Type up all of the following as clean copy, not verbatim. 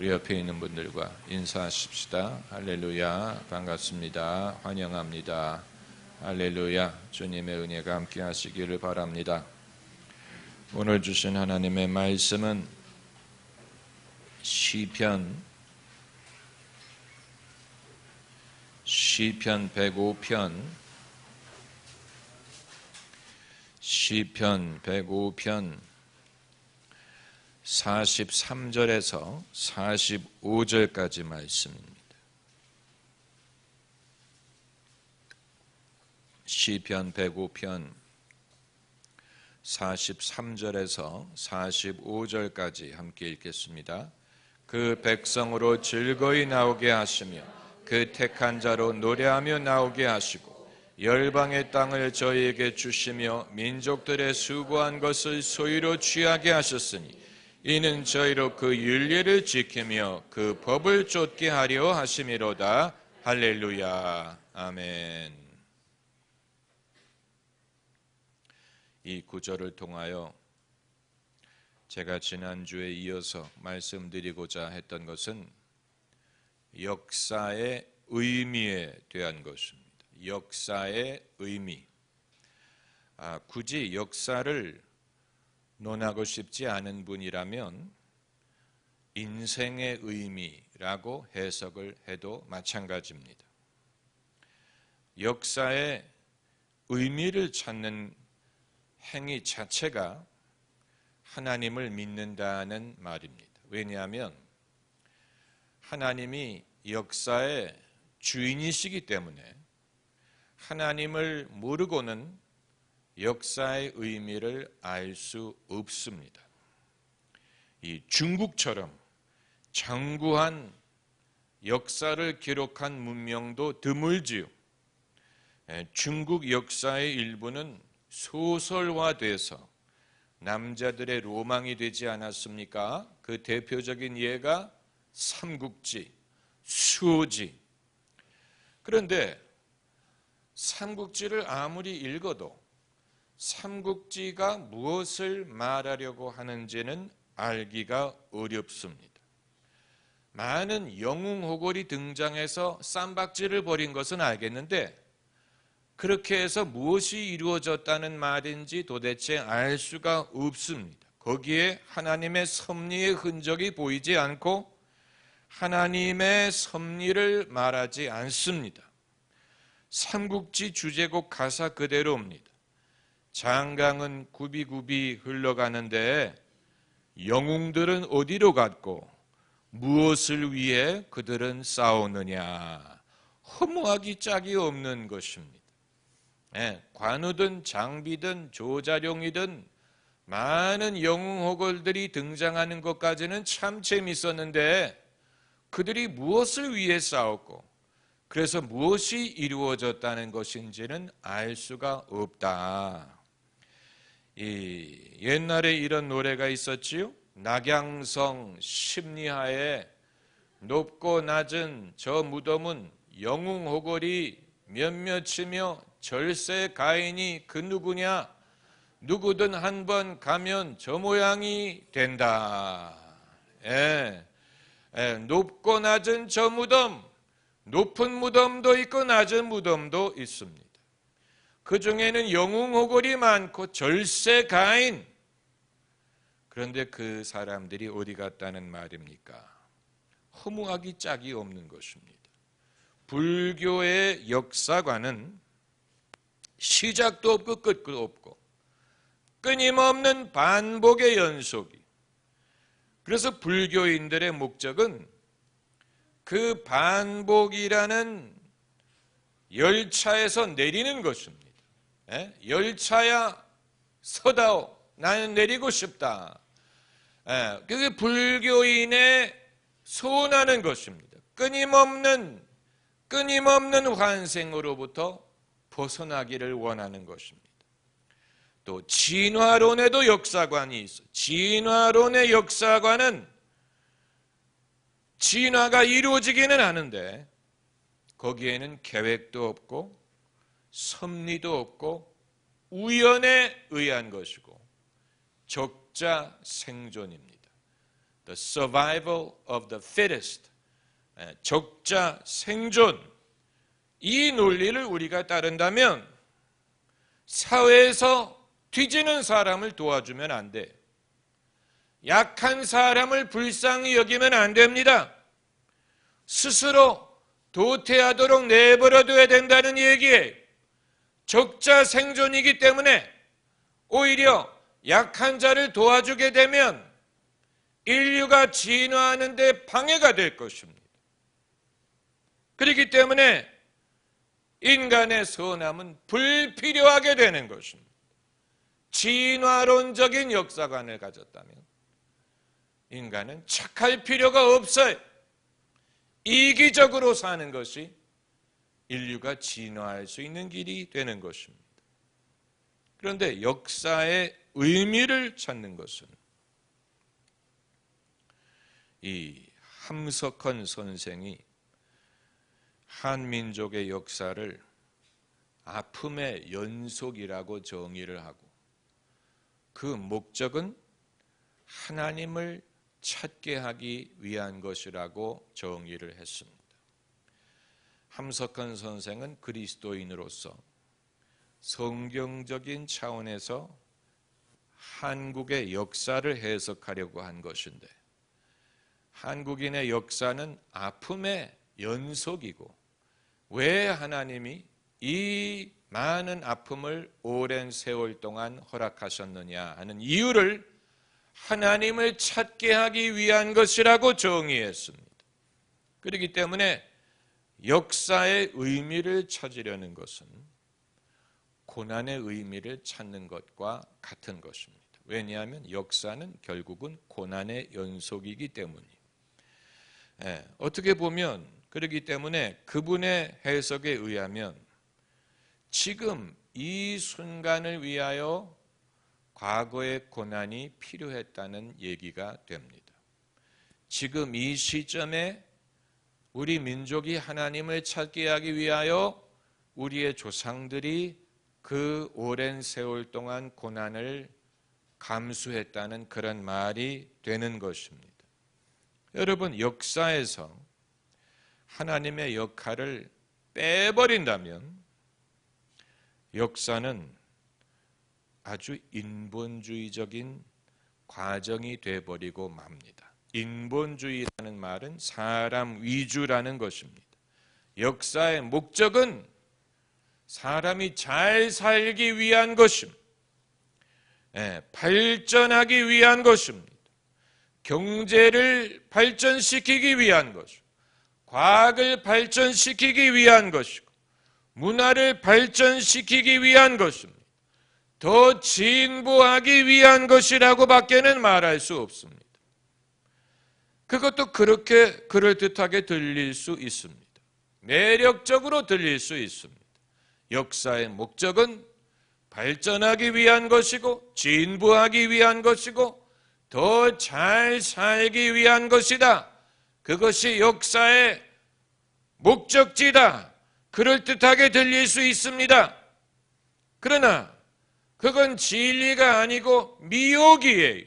우리 옆에 있는 분들과 인사하십시다. 할렐루야, 반갑습니다. 환영합니다. 할렐루야, 주님의 은혜가 함께 하시기를 바랍니다. 오늘 주신 하나님의 말씀은 시편 105편 43절에서 45절까지 말씀입니다. 시편 105편 43절에서 45절까지 함께 읽겠습니다. 그 백성으로 즐거이 나오게 하시며 그 택한 자로 노래하며 나오게 하시고 열방의 땅을 저희에게 주시며 민족들의 수고한 것을 소유로 취하게 하셨으니 이는 저희로 그 율례를 지키며 그 법을 좇게 하려 하심이로다. 할렐루야, 아멘. 이 구절을 통하여 제가 지난주에 이어서 말씀드리고자 했던 것은 역사의 의미에 대한 것입니다. 역사의 의미. 굳이 역사를 논하고 싶지 않은 분이라면 인생의 의미라고 해석을 해도 마찬가지입니다. 역사의 의미를 찾는 행위 자체가 하나님을 믿는다는 말입니다. 왜냐하면 하나님이 역사의 주인이시기 때문에 하나님을 모르고는 역사의 의미를 알 수 없습니다. 이 중국처럼 장구한 역사를 기록한 문명도 드물지요. 중국 역사의 일부는 소설화돼서 남자들의 로망이 되지 않았습니까? 그 대표적인 예가 삼국지, 수호지. 그런데 삼국지를 아무리 읽어도 삼국지가 무엇을 말하려고 하는지는 알기가 어렵습니다. 많은 영웅호걸이 등장해서 쌈박질을 벌인 것은 알겠는데 그렇게 해서 무엇이 이루어졌다는 말인지 도대체 알 수가 없습니다. 거기에 하나님의 섭리의 흔적이 보이지 않고 하나님의 섭리를 말하지 않습니다. 삼국지 주제곡 가사 그대로입니다. 장강은 굽이굽이 흘러가는데 영웅들은 어디로 갔고 무엇을 위해 그들은 싸우느냐. 허무하기 짝이 없는 것입니다. 관우든 장비든 조자룡이든 많은 영웅호걸들이 등장하는 것까지는 참 재밌었는데 그들이 무엇을 위해 싸웠고 그래서 무엇이 이루어졌다는 것인지는 알 수가 없다. 옛날에 이런 노래가 있었지요. 낙양성 십리하에 높고 낮은 저 무덤은 영웅호걸이 몇몇이며 절세 가인이 그 누구냐. 누구든 한번 가면 저 모양이 된다. 높고 낮은 저 무덤, 높은 무덤도 있고 낮은 무덤도 있습니다. 그 중에는 영웅호걸이 많고 절세 가인. 그런데 그 사람들이 어디 갔다는 말입니까? 허무하기 짝이 없는 것입니다. 불교의 역사관은 시작도 없고 끝도 없고 끊임없는 반복의 연속이. 그래서 불교인들의 목적은 그 반복이라는 열차에서 내리는 것입니다. 열차야 서다오. 나는 내리고 싶다. 그게 불교인의 소원하는 것입니다. 끊임없는 환생으로부터 벗어나기를 원하는 것입니다. 또 진화론에도 역사관이 있어. 진화론의 역사관은 진화가 이루어지기는 하는데 거기에는 계획도 없고 섭리도 없고 우연에 의한 것이고 적자 생존입니다. the survival of the fittest, 적자 생존, 이 논리를 우리가 따른다면 사회에서 뒤지는 사람을 도와주면 안 돼. 약한 사람을 불쌍히 여기면 안 됩니다. 스스로 도태하도록 내버려둬야 된다는 얘기예요. 적자 생존이기 때문에 오히려 약한 자를 도와주게 되면 인류가 진화하는 데 방해가 될 것입니다. 그렇기 때문에 인간의 선함은 불필요하게 되는 것입니다. 진화론적인 역사관을 가졌다면 인간은 착할 필요가 없어요. 이기적으로 사는 것이 인류가 진화할 수 있는 길이 되는 것입니다. 그런데 역사의 의미를 찾는 것은 이 함석헌 선생이 한민족의 역사를 아픔의 연속이라고 정의를 하고 그 목적은 하나님을 찾게 하기 위한 것이라고 정의를 했습니다. 함석헌 선생은 그리스도인으로서 성경적인 차원에서 한국의 역사를 해석하려고 한 것인데 한국인의 역사는 아픔의 연속이고 왜 하나님이 이 많은 아픔을 오랜 세월 동안 허락하셨느냐 하는 이유를 하나님을 찾게 하기 위한 것이라고 정의했습니다. 그렇기 때문에 역사의 의미를 찾으려는 것은 고난의 의미를 찾는 것과 같은 것입니다. 왜냐하면 역사는 결국은 고난의 연속이기 때문이에요. 어떻게 보면 그렇기 때문에 그분의 해석에 의하면 지금 이 순간을 위하여 과거의 고난이 필요했다는 얘기가 됩니다. 지금 이 시점에 우리 민족이 하나님을 찾게 하기 위하여 우리의 조상들이 그 오랜 세월 동안 고난을 감수했다는 그런 말이 되는 것입니다. 여러분, 역사에서 하나님의 역할을 빼버린다면 역사는 아주 인본주의적인 과정이 되어버리고 맙니다. 인본주의라는 말은 사람 위주라는 것입니다. 역사의 목적은 사람이 잘 살기 위한 것입니다. 발전하기 위한 것입니다. 경제를 발전시키기 위한 것이고 과학을 발전시키기 위한 것이고 문화를 발전시키기 위한 것입니다. 더 진보하기 위한 것이라고 밖에는 말할 수 없습니다. 그것도 그렇게 그럴듯하게 들릴 수 있습니다. 매력적으로 들릴 수 있습니다. 역사의 목적은 발전하기 위한 것이고 진보하기 위한 것이고 더 잘 살기 위한 것이다. 그것이 역사의 목적지다. 그럴듯하게 들릴 수 있습니다. 그러나 그건 진리가 아니고 미혹이에요.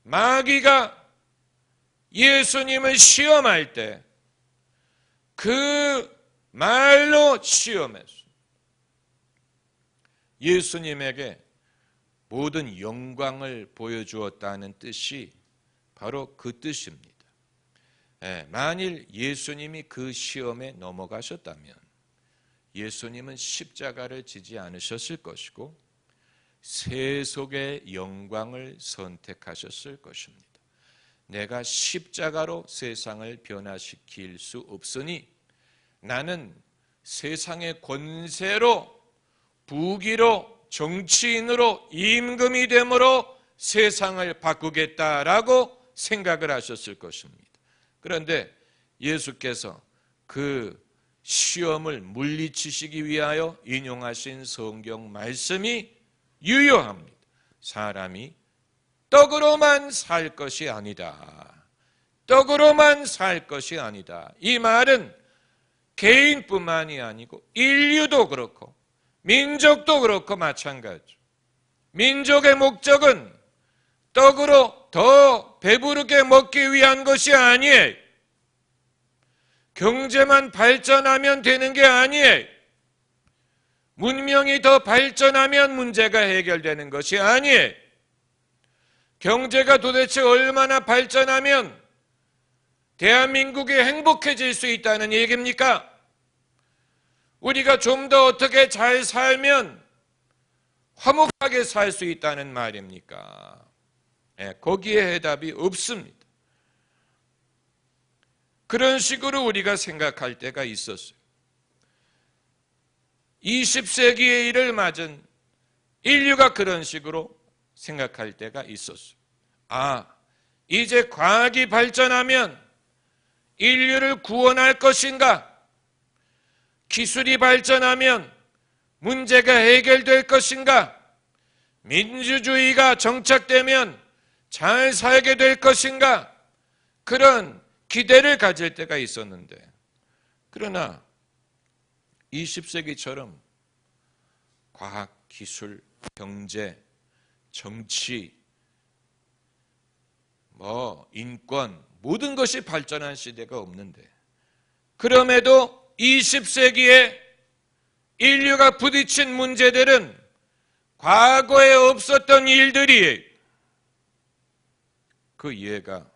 마귀가 예수님을 시험할 때 그 말로 시험했습니다. 예수님에게 모든 영광을 보여주었다는 뜻이 바로 그 뜻입니다. 만일 예수님이 그 시험에 넘어가셨다면 예수님은 십자가를 지지 않으셨을 것이고 세속의 영광을 선택하셨을 것입니다. 내가 십자가로 세상을 변화시킬 수 없으니 나는 세상의 권세로 부귀로 정치인으로 임금이 됨으로 세상을 바꾸겠다라고 생각을 하셨을 것입니다. 그런데 예수께서 그 시험을 물리치시기 위하여 인용하신 성경 말씀이 유효합니다. 사람이 떡으로만 살 것이 아니다. 떡으로만 살 것이 아니다. 이 말은 개인뿐만이 아니고 인류도 그렇고 민족도 그렇고 마찬가지죠. 민족의 목적은 떡으로 더 배부르게 먹기 위한 것이 아니에요. 경제만 발전하면 되는 게 아니에요. 문명이 더 발전하면 문제가 해결되는 것이 아니에요. 경제가 도대체 얼마나 발전하면 대한민국이 행복해질 수 있다는 얘기입니까? 우리가 좀 더 어떻게 잘 살면 화목하게 살 수 있다는 말입니까? 거기에 해답이 없습니다. 그런 식으로 우리가 생각할 때가 있었어요. 20세기의 일을 맞은 인류가 그런 식으로 생각할 때가 있었어요. 이제 과학이 발전하면 인류를 구원할 것인가? 기술이 발전하면 문제가 해결될 것인가? 민주주의가 정착되면 잘 살게 될 것인가? 그런 기대를 가질 때가 있었는데, 그러나 20세기처럼 과학, 기술, 경제, 정치, 인권, 모든 것이 발전한 시대가 없는데, 그럼에도 20세기에 인류가 부딪힌 문제들은 과거에 없었던 일들이에요. 그 예가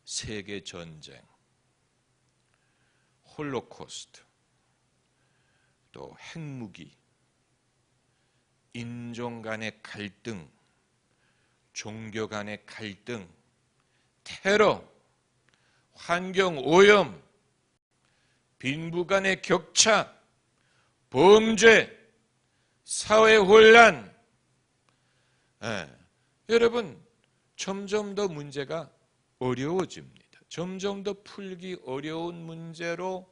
세계전쟁, 홀로코스트, 또 핵무기, 인종 간의 갈등, 종교 간의 갈등, 테러, 환경오염, 빈부 간의 격차, 범죄, 사회혼란. 여러분, 점점 더 문제가 어려워집니다. 점점 더 풀기 어려운 문제로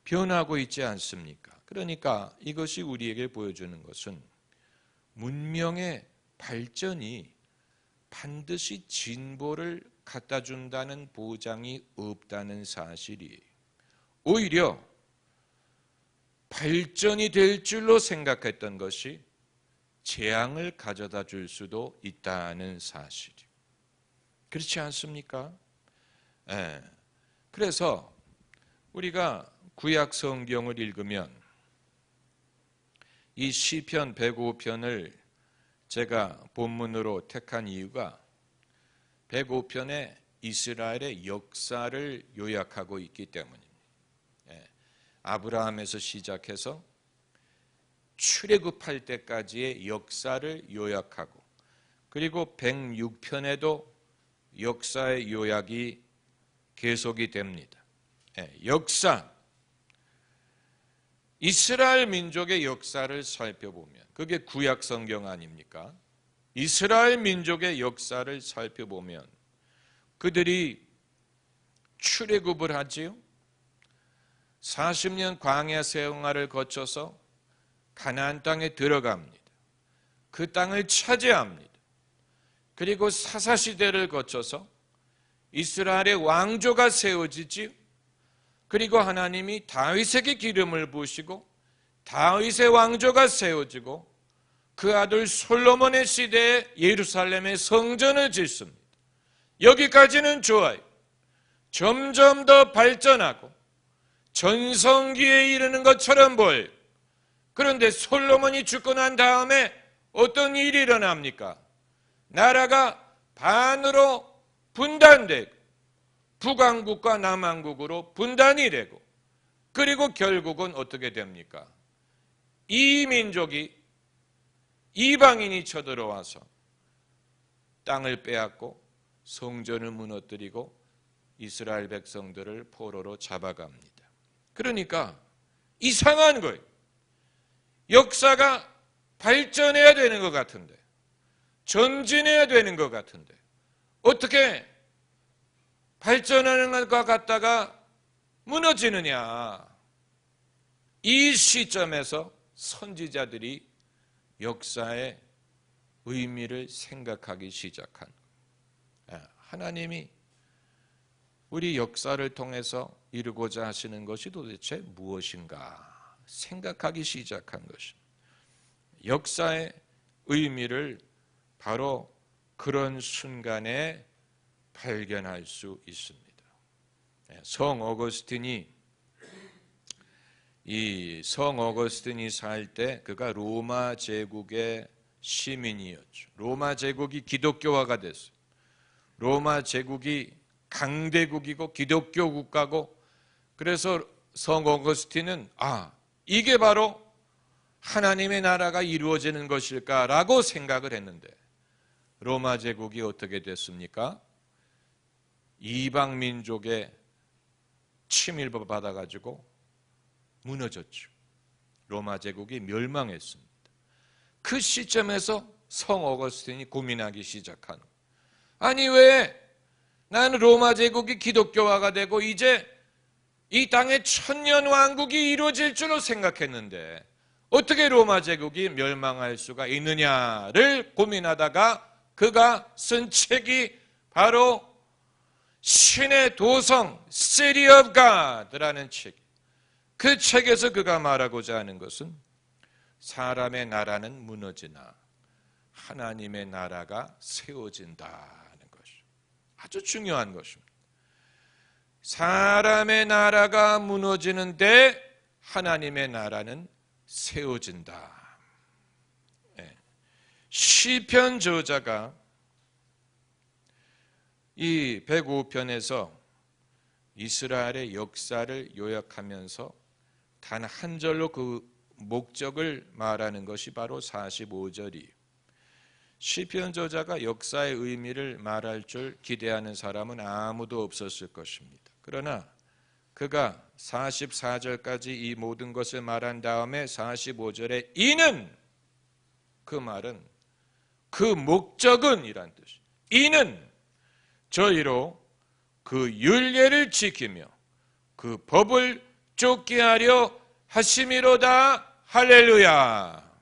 변하고 있지 않습니까? 그러니까 이것이 우리에게 보여주는 것은 문명의 발전이 반드시 진보를 갖다 준다는 보장이 없다는 사실이에요. 오히려 발전이 될 줄로 생각했던 것이 재앙을 가져다 줄 수도 있다는 사실이에요. 그렇지 않습니까? 그래서 우리가 구약 성경을 읽으면 이 시편 105편을 제가 본문으로 택한 이유가 105편에 이스라엘의 역사를 요약하고 있기 때문입니다. 아브라함에서 시작해서 출애굽할 때까지의 역사를 요약하고, 그리고 106편에도 역사의 요약이 계속이 됩니다. 역사, 이스라엘 민족의 역사를 살펴보면, 그게 구약 성경 아닙니까? 이스라엘 민족의 역사를 살펴보면 그들이 출애굽을 하지요. 40년 광야 생활을 거쳐서 가나안 땅에 들어갑니다. 그 땅을 차지합니다. 그리고 사사시대를 거쳐서 이스라엘의 왕조가 세워지지요. 그리고 하나님이 다윗에게 기름을 부으시고 다윗의 왕조가 세워지고 그 아들 솔로몬의 시대에 예루살렘의 성전을 짓습니다. 여기까지는 좋아요. 점점 더 발전하고 전성기에 이르는 것처럼 보여요. 그런데 솔로몬이 죽고 난 다음에 어떤 일이 일어납니까? 나라가 반으로 분단되고 북왕국과 남왕국으로 분단이 되고, 그리고 결국은 어떻게 됩니까? 이 민족이, 이방인이 쳐들어와서 땅을 빼앗고 성전을 무너뜨리고 이스라엘 백성들을 포로로 잡아갑니다. 그러니까 이상한 거예요. 역사가 발전해야 되는 것 같은데, 전진해야 되는 것 같은데 어떻게 발전하는 것과 같다가 무너지느냐. 이 시점에서 선지자들이 역사의 의미를 생각하기 시작한 거예요. 하나님이 우리 역사를 통해서 이루고자 하시는 것이 도대체 무엇인가 생각하기 시작한 것입니다. 역사의 의미를 바로 그런 순간에 발견할 수 있습니다. 성 어거스틴이 살 때 그가 로마 제국의 시민이었죠. 로마 제국이 기독교화가 됐어요. 로마 제국이 강대국이고 기독교 국가고, 그래서 성 어거스틴은 이게 바로 하나님의 나라가 이루어지는 것일까라고 생각을 했는데, 로마 제국이 어떻게 됐습니까? 이방 민족의 침입을 받아가지고 무너졌죠. 로마 제국이 멸망했습니다. 그 시점에서 성 어거스틴이 고민하기 시작한, 아니 왜 나는 로마 제국이 기독교화가 되고 이제 이 땅에 천년 왕국이 이루어질 줄로 생각했는데 어떻게 로마 제국이 멸망할 수가 있느냐를 고민하다가 그가 쓴 책이 바로 신의 도성 City of God라는 책. 그 책에서 그가 말하고자 하는 것은 사람의 나라는 무너지나 하나님의 나라가 세워진다는 것이죠. 아주 중요한 것입니다. 사람의 나라가 무너지는데 하나님의 나라는 세워진다. 시편 저자가 이 105편에서 이스라엘의 역사를 요약하면서 단 한 절로 그 목적을 말하는 것이 바로 45절이에요. 시편 저자가 역사의 의미를 말할 줄 기대하는 사람은 아무도 없었을 것입니다. 그러나 그가 44절까지 이 모든 것을 말한 다음에 45절에 이는, 그 말은, 그 목적은 이란 뜻이에요. 이는 저희로 그 율례를 지키며 그 법을 쫓게 하려 하심이로다. 할렐루야.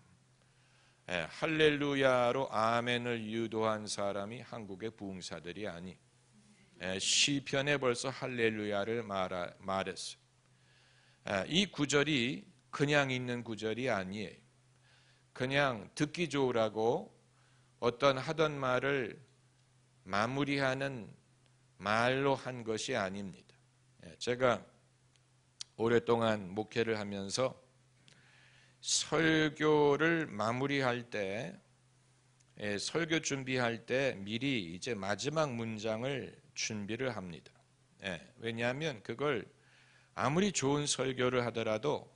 할렐루야로 아멘을 유도한 사람이 한국의 부흥사들이 아니, 시편에 벌써 할렐루야를 말했어요. 이 구절이 그냥 있는 구절이 아니에요. 그냥 듣기 좋으라고 어떤 하던 말을 마무리하는 말로 한 것이 아닙니다. 제가 오랫동안 목회를 하면서 설교를 마무리할 때, 설교 준비할 때 미리 이제 마지막 문장을 준비를 합니다. 왜냐하면 그걸 아무리 좋은 설교를 하더라도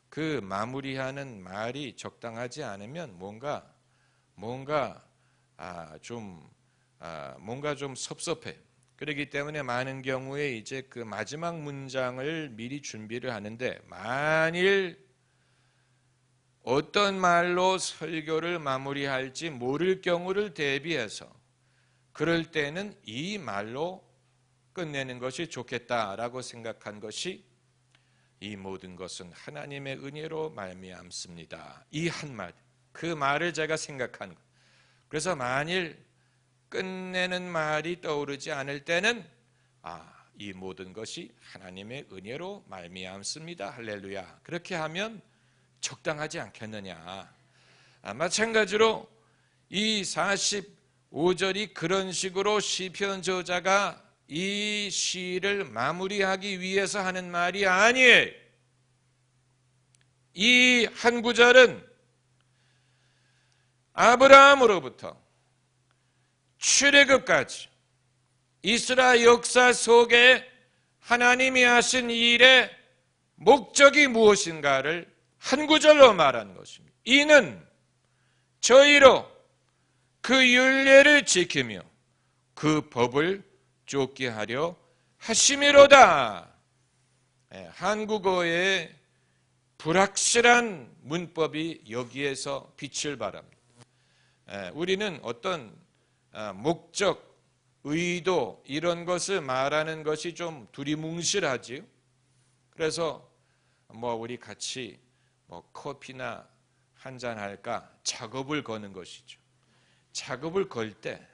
그 마무리하는 말이 적당하지 않으면 뭔가 좀 섭섭해. 그렇기 때문에 많은 경우에 이제 그 마지막 문장을 미리 준비를 하는데, 만일 어떤 말로 설교를 마무리할지 모를 경우를 대비해서 그럴 때는 이 말로 끝내는 것이 좋겠다라고 생각한 것이 이 모든 것은 하나님의 은혜로 말미암습니다. 이 한 말, 그 말을 제가 생각한 것. 그래서 만일 끝내는 말이 떠오르지 않을 때는 이 모든 것이 하나님의 은혜로 말미암습니다. 할렐루야. 그렇게 하면 적당하지 않겠느냐. 마찬가지로 이 45절이 그런 식으로 시편 저자가 이 시를 마무리하기 위해서 하는 말이 아니에요. 이 한 구절은 아브라함으로부터 출애굽까지 이스라엘 역사 속에 하나님이 하신 일의 목적이 무엇인가를 한 구절로 말한 것입니다. 이는 저희로 그 율례를 지키며 그 법을 쫓게 하려 하심이로다. 한국어의 불확실한 문법이 여기에서 빛을 발합니다. 우리는 어떤 목적, 의도 이런 것을 말하는 것이 좀 두리뭉실하지요. 그래서 우리 같이 커피나 한잔 할까 작업을 거는 것이죠. 작업을 걸 때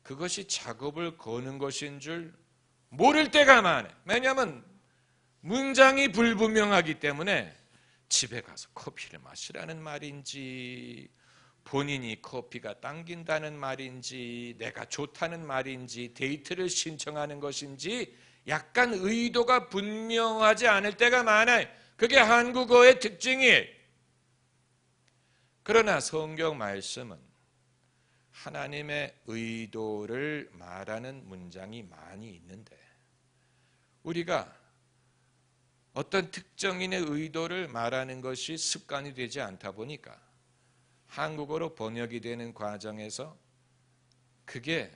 그것이 작업을 거는 것인 줄 모를 때가 많아요. 왜냐하면 문장이 불분명하기 때문에 집에 가서 커피를 마시라는 말인지 본인이 커피가 당긴다는 말인지 내가 좋다는 말인지 데이트를 신청하는 것인지 약간 의도가 분명하지 않을 때가 많아요. 그게 한국어의 특징이에요. 그러나 성경 말씀은 하나님의 의도를 말하는 문장이 많이 있는데 우리가 어떤 특정인의 의도를 말하는 것이 습관이 되지 않다 보니까 한국어로 번역이 되는 과정에서 그게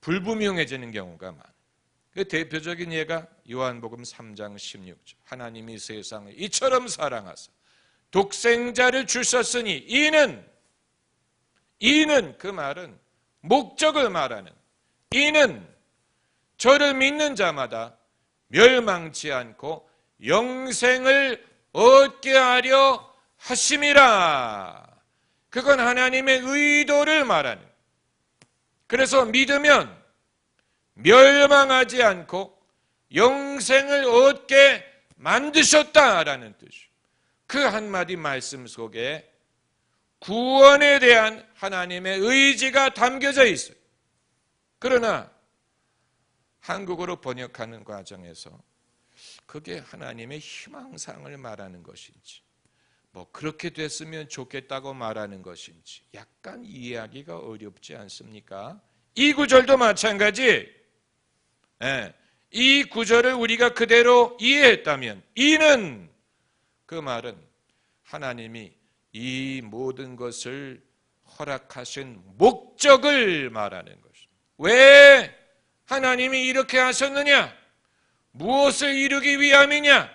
불분명해지는 경우가 많아요. 그 대표적인 예가 요한복음 3장 16절. 하나님이 세상을 이처럼 사랑하사 독생자를 주셨으니 이는 그 말은 목적을 말하는 이는 저를 믿는 자마다 멸망치 않고 영생을 얻게 하려 하심이라. 그건 하나님의 의도를 말하는. 그래서 믿으면 멸망하지 않고 영생을 얻게 만드셨다라는 뜻이에요. 그 한마디 말씀 속에 구원에 대한 하나님의 의지가 담겨져 있어요. 그러나 한국어로 번역하는 과정에서 그게 하나님의 희망상을 말하는 것인지 그렇게 됐으면 좋겠다고 말하는 것인지 약간 이해하기가 어렵지 않습니까? 이 구절도 마찬가지. 이 구절을 우리가 그대로 이해했다면 이는 그 말은 하나님이 이 모든 것을 허락하신 목적을 말하는 것입니다. 왜 하나님이 이렇게 하셨느냐? 무엇을 이루기 위함이냐?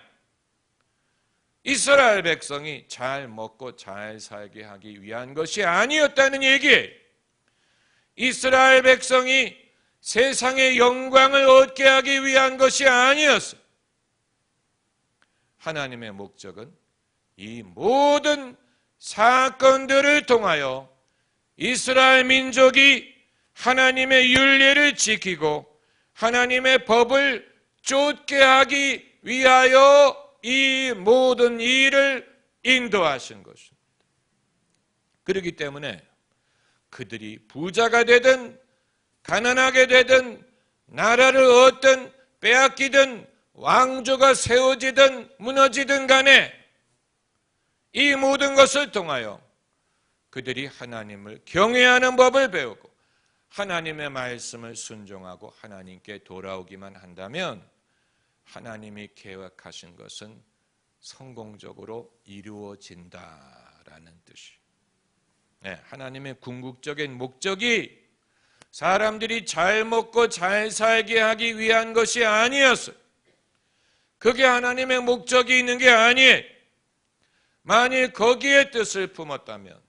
이스라엘 백성이 잘 먹고 잘 살게 하기 위한 것이 아니었다는 얘기예요. 이스라엘 백성이 세상의 영광을 얻게 하기 위한 것이 아니었어요. 하나님의 목적은 이 모든 사건들을 통하여 이스라엘 민족이 하나님의 율례를 지키고 하나님의 법을 쫓게 하기 위하여 이 모든 일을 인도하신 것입니다. 그렇기 때문에 그들이 부자가 되든 가난하게 되든 나라를 얻든 빼앗기든 왕조가 세워지든 무너지든 간에 이 모든 것을 통하여 그들이 하나님을 경외하는 법을 배우고 하나님의 말씀을 순종하고 하나님께 돌아오기만 한다면 하나님이 계획하신 것은 성공적으로 이루어진다라는 뜻이에요. 하나님의 궁극적인 목적이 사람들이 잘 먹고 잘 살게 하기 위한 것이 아니었어요. 그게 하나님의 목적이 있는 게 아니에요. 만일 거기에 뜻을 품었다면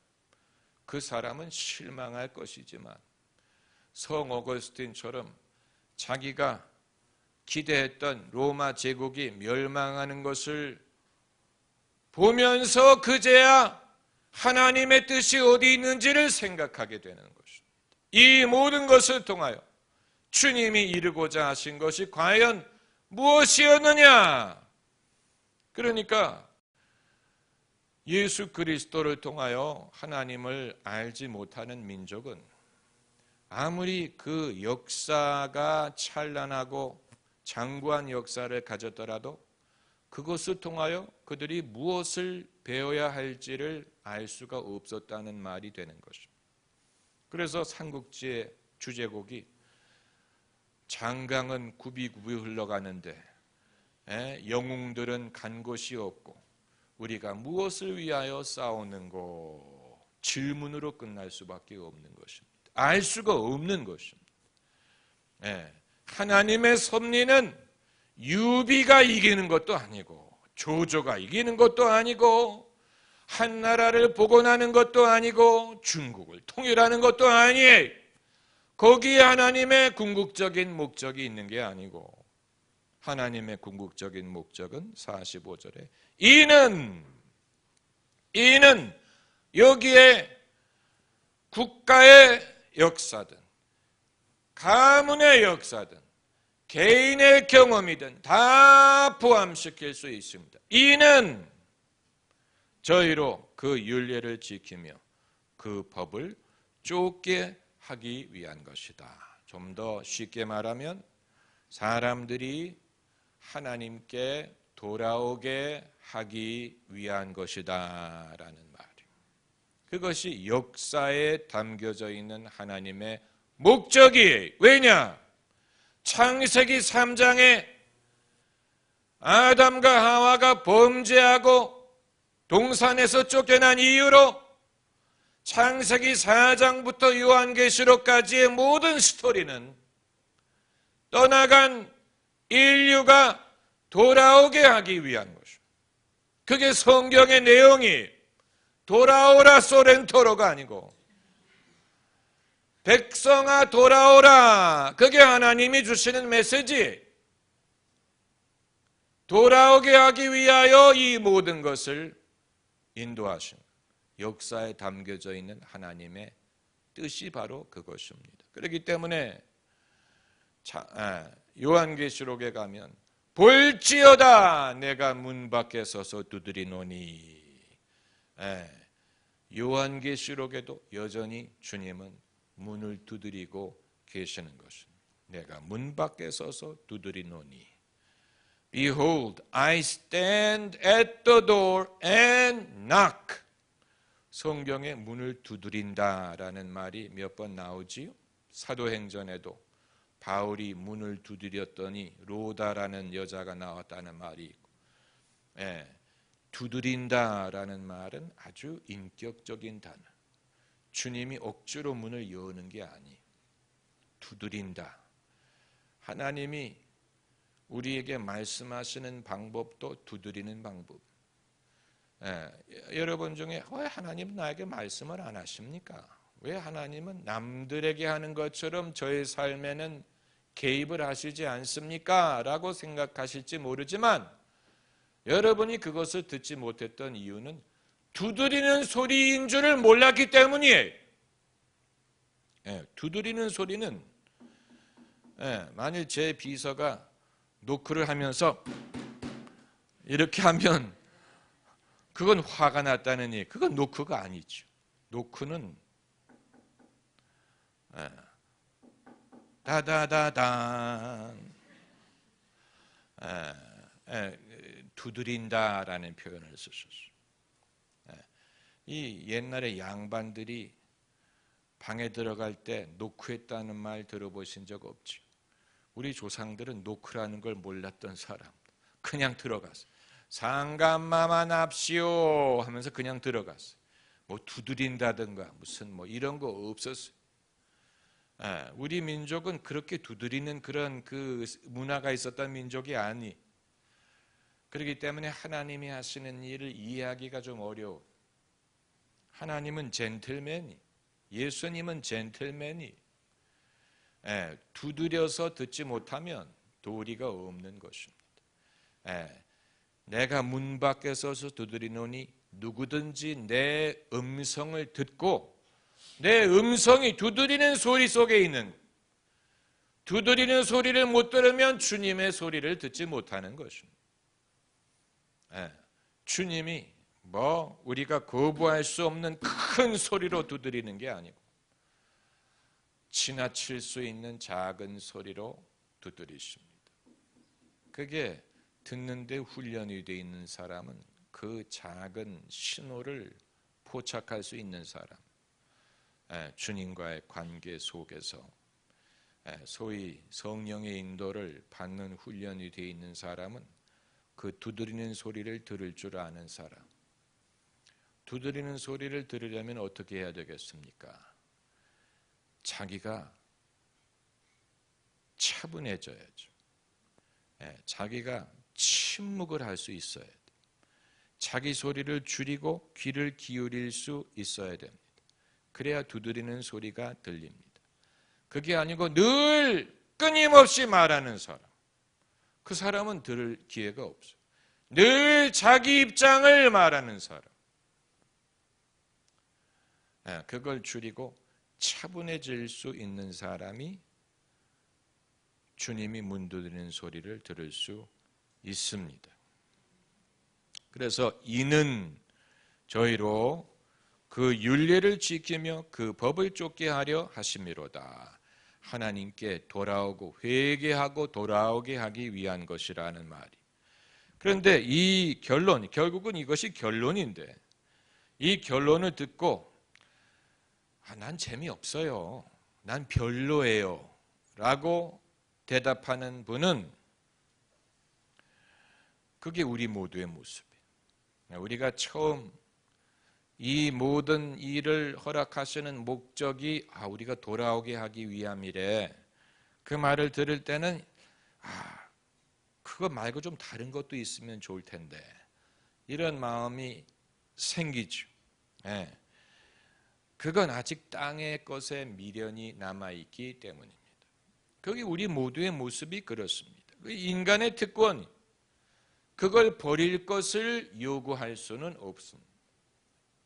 그 사람은 실망할 것이지만 성 오거스틴처럼 자기가 기대했던 로마 제국이 멸망하는 것을 보면서 그제야 하나님의 뜻이 어디 있는지를 생각하게 되는 것입니다. 이 모든 것을 통하여 주님이 이루고자 하신 것이 과연 무엇이었느냐? 그러니까 예수 그리스도를 통하여 하나님을 알지 못하는 민족은 아무리 그 역사가 찬란하고 장구한 역사를 가졌더라도 그것을 통하여 그들이 무엇을 배워야 할지를 알 수가 없었다는 말이 되는 것입니다. 그래서 삼국지의 주제곡이 장강은 굽이굽이 흘러가는데 영웅들은 간 곳이 없고 우리가 무엇을 위하여 싸우는고 질문으로 끝날 수밖에 없는 것입니다. 알 수가 없는 것입니다. 하나님의 섭리는 유비가 이기는 것도 아니고 조조가 이기는 것도 아니고 한 나라를 복원하는 것도 아니고 중국을 통일하는 것도 아니에요. 거기에 하나님의 궁극적인 목적이 있는 게 아니고 하나님의 궁극적인 목적은 45절에 이는 여기에 국가의 역사든 가문의 역사든 개인의 경험이든 다 포함시킬 수 있습니다. 이는 저희로 그 율례를 지키며 그 법을 쫓게 하기 위한 것이다. 좀 더 쉽게 말하면 사람들이 하나님께 돌아오게 하기 위한 것이다 라는 말이에요. 그것이 역사에 담겨져 있는 하나님의 목적이에요. 왜냐? 창세기 3장에 아담과 하와가 범죄하고 동산에서 쫓겨난 이유로 창세기 4장부터 요한계시록까지의 모든 스토리는 떠나간 인류가 돌아오게 하기 위한 것이죠. 그게 성경의 내용이 돌아오라 소렌토로가 아니고 백성아 돌아오라, 그게 하나님이 주시는 메시지. 돌아오게 하기 위하여 이 모든 것을 인도하신 역사에 담겨져 있는 하나님의 뜻이 바로 그것입니다. 그렇기 때문에 요한계시록에 가면 볼지어다 내가 문 밖에 서서 두드리노니, 요한계시록에도 여전히 주님은 문을 두드리고 계시는 것입니다. 내가 문 밖에 서서 두드리노니 Behold, I stand at the door and knock. 성경에 문을 두드린다라는 말이 몇 번 나오지요? 사도행전에도 바울이 문을 두드렸더니 로다라는 여자가 나왔다는 말이 있고, 두드린다라는 말은 아주 인격적인 단어. 주님이 억지로 문을 여는 게 아니에요. 두드린다. 하나님이 우리에게 말씀하시는 방법도 두드리는 방법. 여러분 중에 왜 하나님은 나에게 말씀을 안 하십니까? 왜 하나님은 남들에게 하는 것처럼 저의 삶에는 개입을 하시지 않습니까? 라고 생각하실지 모르지만 여러분이 그것을 듣지 못했던 이유는 두드리는 소리인 줄을 몰랐기 때문이에요. 두드리는 소리는 만일 제 비서가 노크를 하면서 이렇게 하면 그건 화가 났다는 얘기. 그건 노크가 아니죠. 노크는 다다다단 두드린다라는 표현을 쓰셨어요. 이 옛날에 양반들이 방에 들어갈 때 노크했다는 말 들어보신 적 없죠? 우리 조상들은 노크라는 걸 몰랐던 사람. 그냥 들어갔어요. 상감마마 납시오 하면서 그냥 들어갔어요. 뭐 두드린다든가 무슨 뭐 이런 거 없었어요. 우리 민족은 그렇게 두드리는 그런 그 문화가 있었던 민족이 아니. 그렇기 때문에 하나님이 하시는 일을 이해하기가 좀 어려워. 하나님은 젠틀맨이, 예수님은 젠틀맨이, 두드려서 듣지 못하면 도리가 없는 것입니다. 내가 문 밖에 서서 두드리노니 누구든지 내 음성을 듣고, 내 음성이 두드리는 소리 속에 있는, 두드리는 소리를 못 들으면 주님의 소리를 듣지 못하는 것입니다. 주님이 뭐 우리가 거부할 수 없는 큰 소리로 두드리는 게 아니고 지나칠 수 있는 작은 소리로 두드리십니다. 그게 듣는데 훈련이 되어 있는 사람은 그 작은 신호를 포착할 수 있는 사람, 주님과의 관계 속에서 소위 성령의 인도를 받는 훈련이 되어 있는 사람은 그 두드리는 소리를 들을 줄 아는 사람. 두드리는 소리를 들으려면 어떻게 해야 되겠습니까? 자기가 차분해져야죠. 자기가 침묵을 할 수 있어야 돼요. 자기 소리를 줄이고 귀를 기울일 수 있어야 됩니다. 그래야 두드리는 소리가 들립니다. 그게 아니고 늘 끊임없이 말하는 사람, 그 사람은 들을 기회가 없어요. 늘 자기 입장을 말하는 사람, 그걸 줄이고 차분해질 수 있는 사람이 주님이 문 두드리는 소리를 들을 수 있습니다. 그래서 이는 저희로 그 율례를 지키며 그 법을 쫓게 하려 하심이로다. 하나님께 돌아오고 회개하고 돌아오게 하기 위한 것이라는 말이. 그런데 이 결론, 결국은 이것이 결론인데 이 결론을 듣고 난 재미없어요, 난 별로예요 라고 대답하는 분은 그게 우리 모두의 모습이에요. 우리가 처음 이 모든 일을 허락하시는 목적이 우리가 돌아오게 하기 위함이래. 그 말을 들을 때는 그거 말고 좀 다른 것도 있으면 좋을 텐데 이런 마음이 생기죠. 네. 그건 아직 땅의 것에 미련이 남아있기 때문입니다. 그게 우리 모두의 모습이 그렇습니다. 인간의 특권, 그걸 버릴 것을 요구할 수는 없습니다.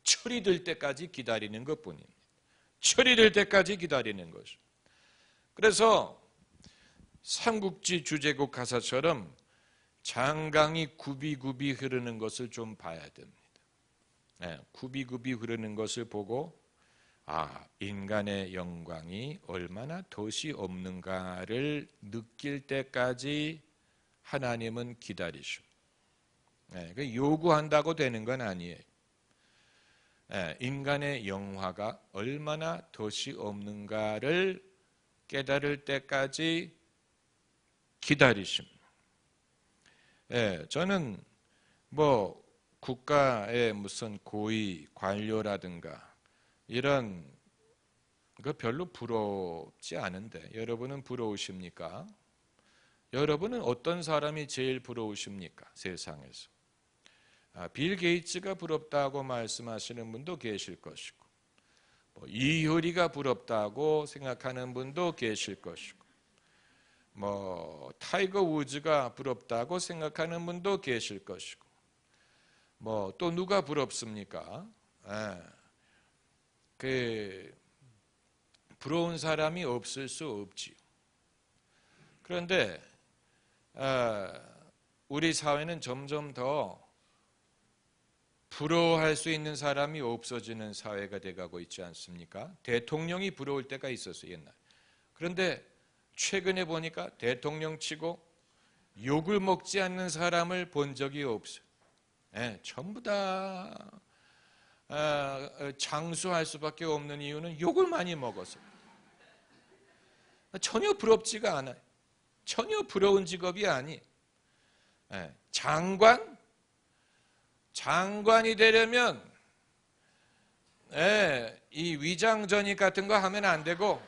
철이 들 때까지 기다리는 것뿐입니다. 철이 들 때까지 기다리는 것입니다. 그래서 삼국지 주제곡 가사처럼 장강이 굽이굽이 흐르는 것을 좀 봐야 됩니다. 네, 굽이굽이 흐르는 것을 보고 인간의 영광이 얼마나 덫이 없는가를 느낄 때까지 하나님은 기다리셔. 네, 요구한다고 되는 건 아니에요. 인간의 영화가 얼마나 덫이 없는가를 깨달을 때까지 기다리십니다. 저는 국가의 무슨 고위 관료라든가 이런 거 별로 부럽지 않은데 여러분은 부러우십니까? 여러분은 어떤 사람이 제일 부러우십니까? 세상에서. 빌 게이츠가 부럽다고 말씀하시는 분도 계실 것이고 이효리가 부럽다고 생각하는 분도 계실 것이고 타이거 우즈가 부럽다고 생각하는 분도 계실 것이고 또 누가 부럽습니까? 부러운 사람이 없을 수 없지요. 그런데 우리 사회는 점점 더 부러워할 수 있는 사람이 없어지는 사회가 돼가고 있지 않습니까? 대통령이 부러울 때가 있었어요, 옛날. 그런데 최근에 보니까 대통령 치고 욕을 먹지 않는 사람을 본 적이 없어요. 전부 다 장수할 수밖에 없는 이유는 욕을 많이 먹어서. 전혀 부럽지가 않아요. 전혀 부러운 직업이 아니에요. 장관이 되려면 이 위장전입 같은 거 하면 안 되고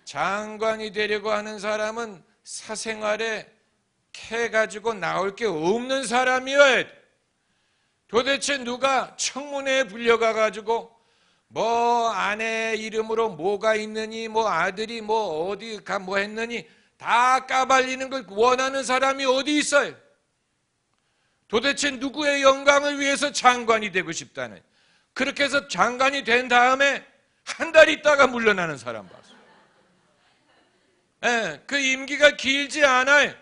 장관이 되려고 하는 사람은 사생활에 캐가지고 나올 게 없는 사람이어야 돼. 도대체 누가 청문회에 불려가가지고 아내 이름으로 뭐가 있느니 아들이 어디가 했느니 다 까발리는 걸 원하는 사람이 어디 있어요? 도대체 누구의 영광을 위해서 장관이 되고 싶다는, 그렇게 해서 장관이 된 다음에 한 달 있다가 물러나는 사람 봤어요. 그 임기가 길지 않아요.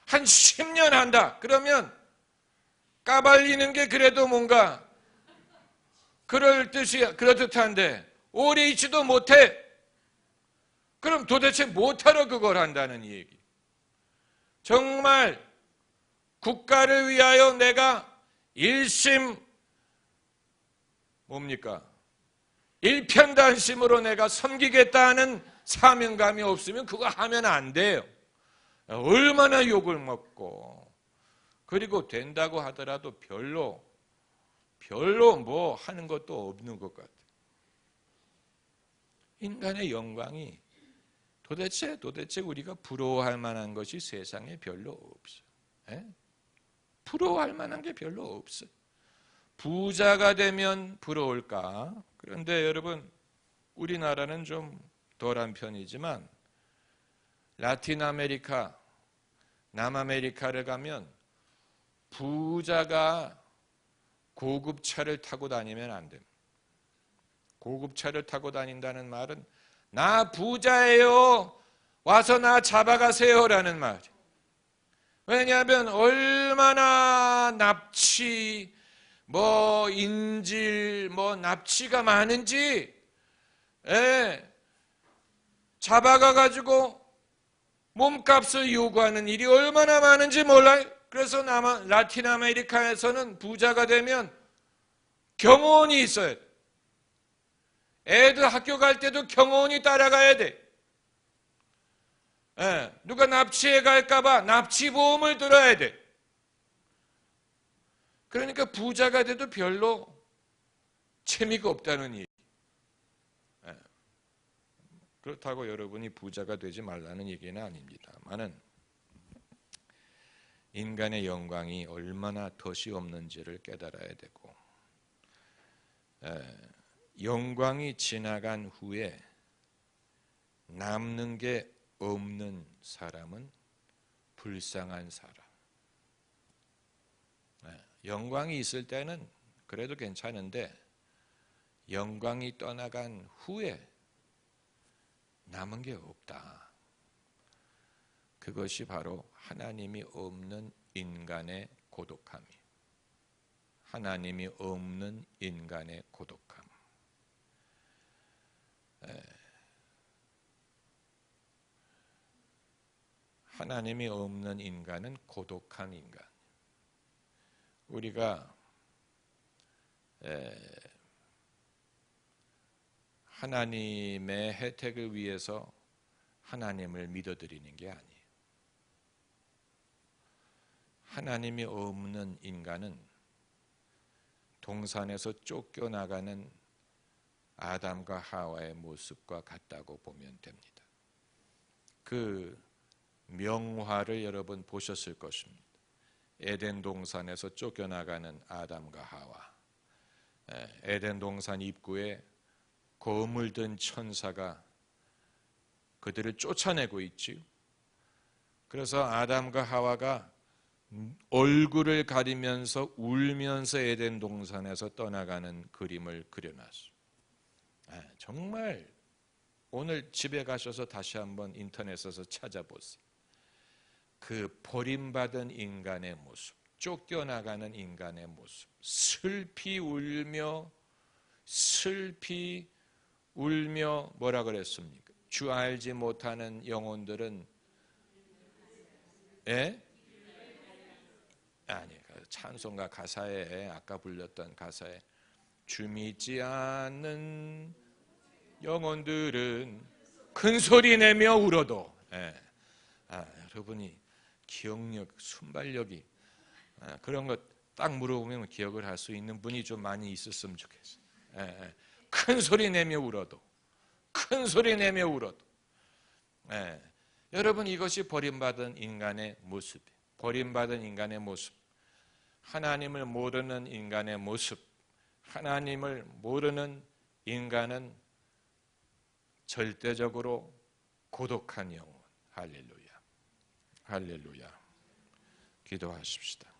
한 10년 한다. 그러면 까발리는 게 그래도 뭔가 그럴듯한데 오래 있지도 못해. 그럼 도대체 못하러 그걸 한다는 얘기. 정말 국가를 위하여 내가 일편단심으로 내가 섬기겠다는 사명감이 없으면 그거 하면 안 돼요. 얼마나 욕을 먹고, 그리고 된다고 하더라도 별로 하는 것도 없는 것 같아요. 인간의 영광이 도대체 우리가 부러워할 만한 것이 세상에 별로 없어요. 부러워할 만한 게 별로 없어요. 부자가 되면 부러울까? 그런데 여러분, 우리나라는 좀 덜한 편이지만 라틴 아메리카, 남아메리카를 가면 부자가 고급차를 타고 다니면 안 됩니다. 고급차를 타고 다닌다는 말은 나 부자예요, 와서 나 잡아가세요라는 말이에요. 왜냐하면 얼마나 납치, 뭐 인질, 뭐 납치가 많은지, 잡아가 가지고 몸값을 요구하는 일이 얼마나 많은지 몰라요. 그래서 라틴 아메리카에서는 부자가 되면 경호원이 있어야 돼. 애들 학교 갈 때도 경호원이 따라가야 돼. 누가 납치해 갈까봐 납치보험을 들어야 돼. 그러니까 부자가 돼도 별로 재미가 없다는 얘기. 그렇다고 여러분이 부자가 되지 말라는 얘기는 아닙니다만은 인간의 영광이 얼마나 덫이 없는지를 깨달아야 되고, 영광이 지나간 후에 남는 게 없는 사람은 불쌍한 사람. 영광이 있을 때는 그래도 괜찮은데 영광이 떠나간 후에 남은 게 없다. 그것이 바로 하나님이 없는 인간의 고독함이에요. 하나님이 없는 인간의 고독함. 하나님이 없는 인간은 고독한 인간. 우리가 하나님의 혜택을 위해서 하나님을 믿어드리는 게 아니에요. 하나님이 없는 인간은 동산에서 쫓겨나가는 아담과 하와의 모습과 같다고 보면 됩니다. 그 명화를 여러분 보셨을 것입니다. 에덴 동산에서 쫓겨나가는 아담과 하와. 에덴 동산 입구에 검을 든 천사가 그들을 쫓아내고 있지요. 그래서 아담과 하와가 얼굴을 가리면서 울면서 에덴 동산에서 떠나가는 그림을 그려놨어요. 정말 오늘 집에 가셔서 다시 한번 인터넷에서 찾아보세요. 그 버림받은 인간의 모습, 쫓겨나가는 인간의 모습, 슬피 울며 뭐라 그랬습니까? 주 알지 못하는 영혼들은 아니, 찬송가 가사에, 아까 불렸던 가사에 주 믿지 않는 영혼들은 큰 소리 내며 울어도. 여러분이 기억력, 순발력이 그런 것 딱 물어보면 기억을 할 수 있는 분이 좀 많이 있었으면 좋겠어요. 큰 소리 내며 울어도, 큰 소리 내며 울어도. 여러분, 이것이 버림받은 인간의 모습이에요. 버림받은 인간의 모습, 하나님을 모르는 인간의 모습. 하나님을 모르는 인간은 절대적으로 고독한 영혼. 할렐루야, 할렐루야. 기도하십시다.